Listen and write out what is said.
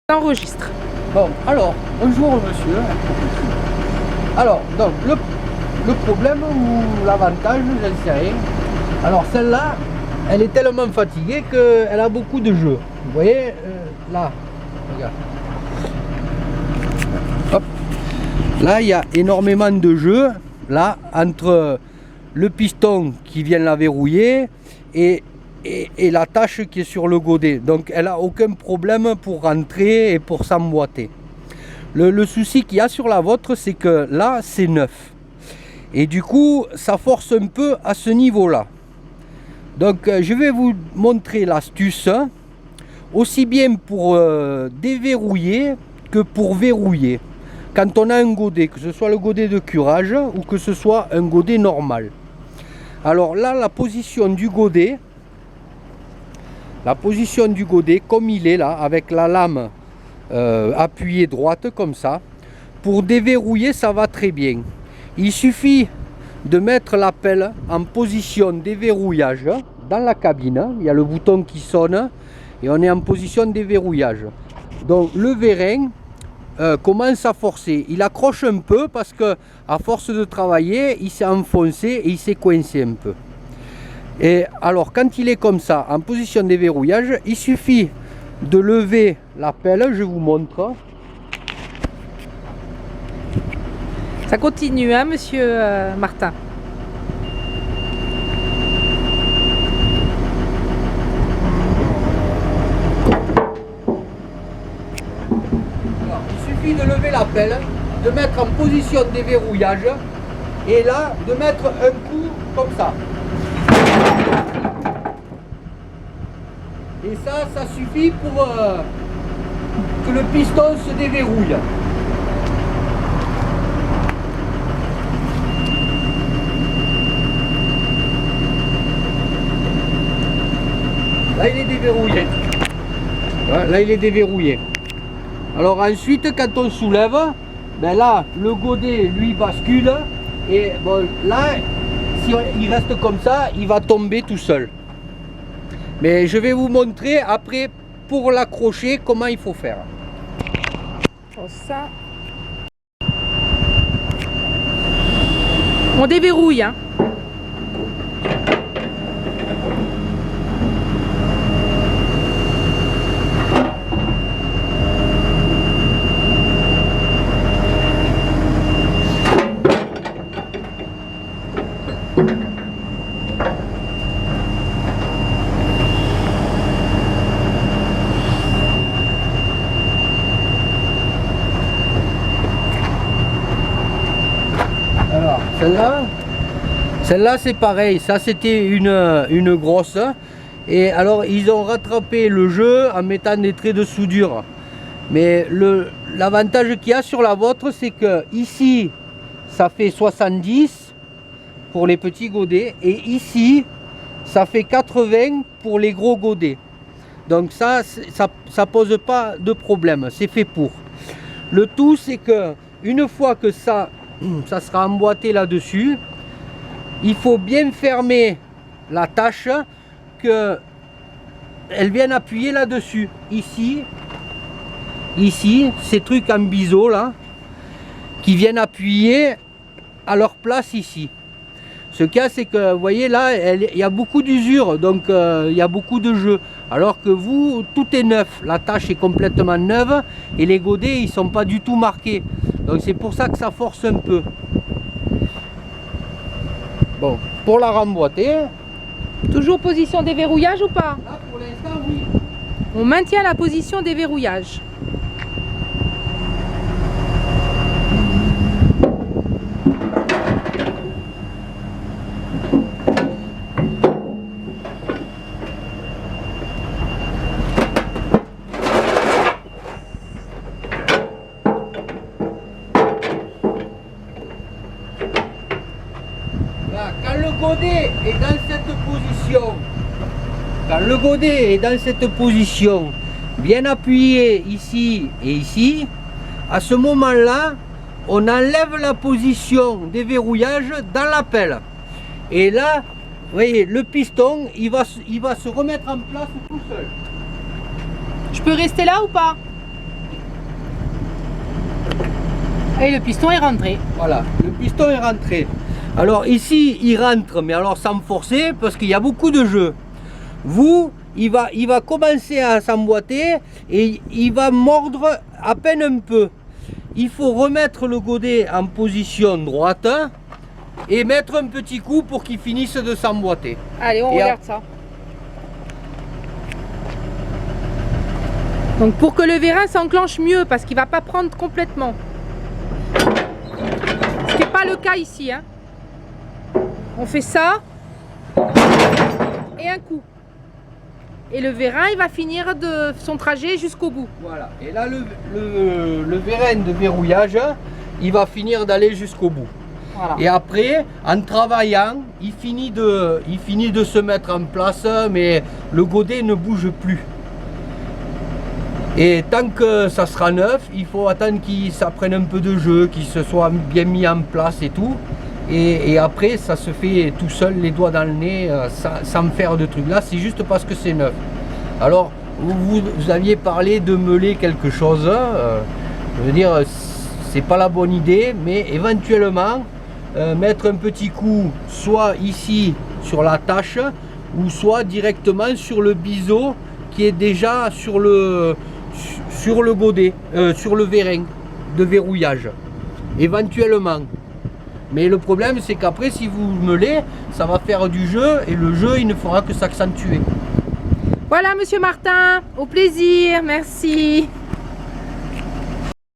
Enregistre. Bon, alors, bonjour monsieur. Alors, donc, le problème ou l'avantage, j'en sais rien. Alors, celle-là, elle est tellement fatiguée qu'elle a beaucoup de jeux. Vous voyez, là, regarde. Hop. Là, il y a énormément de jeux, là, entre le piston qui vient la verrouiller et la tâche qui est sur le godet. Donc elle n'a aucun problème pour rentrer et pour s'emboîter. Le souci qu'il y a sur la vôtre, c'est que là c'est neuf. Et du coup ça force un peu à ce niveau là. Donc je vais vous montrer l'astuce, aussi bien pour déverrouiller que pour verrouiller. Quand on a un godet, que ce soit le godet de curage ou que ce soit un godet normal. Alors là, la position du godet, comme il est là, avec la lame appuyée droite comme ça, pour déverrouiller ça va très bien. Il suffit de mettre la pelle en position déverrouillage dans la cabine. Il y a le bouton qui sonne et on est en position déverrouillage. Donc le vérin commence à forcer. Il accroche un peu parce que à force de travailler, il s'est enfoncé et il s'est coincé un peu. Et alors quand il est comme ça, en position de déverrouillage, il suffit de lever la pelle, je vous montre. Ça continue, hein, monsieur Martin. Alors, il suffit de lever la pelle, de mettre en position de déverrouillage et là de mettre un coup comme ça. Et ça suffit pour que le piston se déverrouille. Là il est déverrouillé. Là il est déverrouillé. Alors ensuite quand on soulève, ben là le godet lui bascule et bon là si il reste comme ça, il va tomber tout seul. Mais je vais vous montrer après pour l'accrocher comment il faut faire. Bon, ça. On déverrouille, hein. Alors celle-là c'est pareil, ça c'était une grosse et alors ils ont rattrapé le jeu en mettant des traits de soudure. Mais l'avantage qu'il y a sur la vôtre, c'est que ici ça fait 70 pour les petits godets et ici ça fait 80 pour les gros godets. Donc ça pose pas de problème, c'est fait pour. Le tout c'est que une fois que ça sera emboîté là-dessus, il faut bien fermer la tâche, que elle vienne appuyer là-dessus. Ici, ces trucs en biseau là, qui viennent appuyer à leur place ici. Ce qu'il y a, c'est que vous voyez là, il y a beaucoup d'usure, donc il y a beaucoup de jeux. Alors que vous, tout est neuf, la tâche est complètement neuve et les godets ils sont pas du tout marqués. Donc c'est pour ça que ça force un peu. Bon, pour la remboîter. Toujours position déverrouillage ou pas? Là pour l'instant oui. On maintient la position déverrouillage. Quand le godet est dans cette position, bien appuyé ici et ici, à ce moment-là, on enlève la position déverrouillage dans la pelle. Et là, vous voyez, le piston, il va se remettre en place tout seul. Je peux rester là ou pas? Et le piston est rentré. Voilà, le piston est rentré. Alors ici, il rentre, mais alors sans me forcer, parce qu'il y a beaucoup de jeux. Vous, il va commencer à s'emboîter et il va mordre à peine un peu. Il faut remettre le godet en position droite et mettre un petit coup pour qu'il finisse de s'emboîter. Allez, on Et regarde ça. Donc pour que le vérin s'enclenche mieux, parce qu'il ne va pas prendre complètement. Ce qui n'est pas le cas ici. Hein. On fait ça et un coup. Et le vérin, il va finir de son trajet jusqu'au bout. Voilà, et là le vérin de verrouillage, il va finir d'aller jusqu'au bout. Voilà. Et après, en travaillant, il finit de se mettre en place, mais le godet ne bouge plus. Et tant que ça sera neuf, il faut attendre qu'il s'apprenne un peu de jeu, qu'il se soit bien mis en place et tout. Et après, ça se fait tout seul, les doigts dans le nez, sans me faire de trucs. Là, c'est juste parce que c'est neuf. Alors, vous aviez parlé de meuler quelque chose. Je veux dire, c'est pas la bonne idée, mais éventuellement, mettre un petit coup, soit ici sur la tâche, ou soit directement sur le biseau qui est déjà sur le godet, sur le vérin de verrouillage. Éventuellement. Mais le problème, c'est qu'après, si vous meulez, ça va faire du jeu et le jeu, il ne fera que s'accentuer. Voilà, monsieur Martin, au plaisir, merci.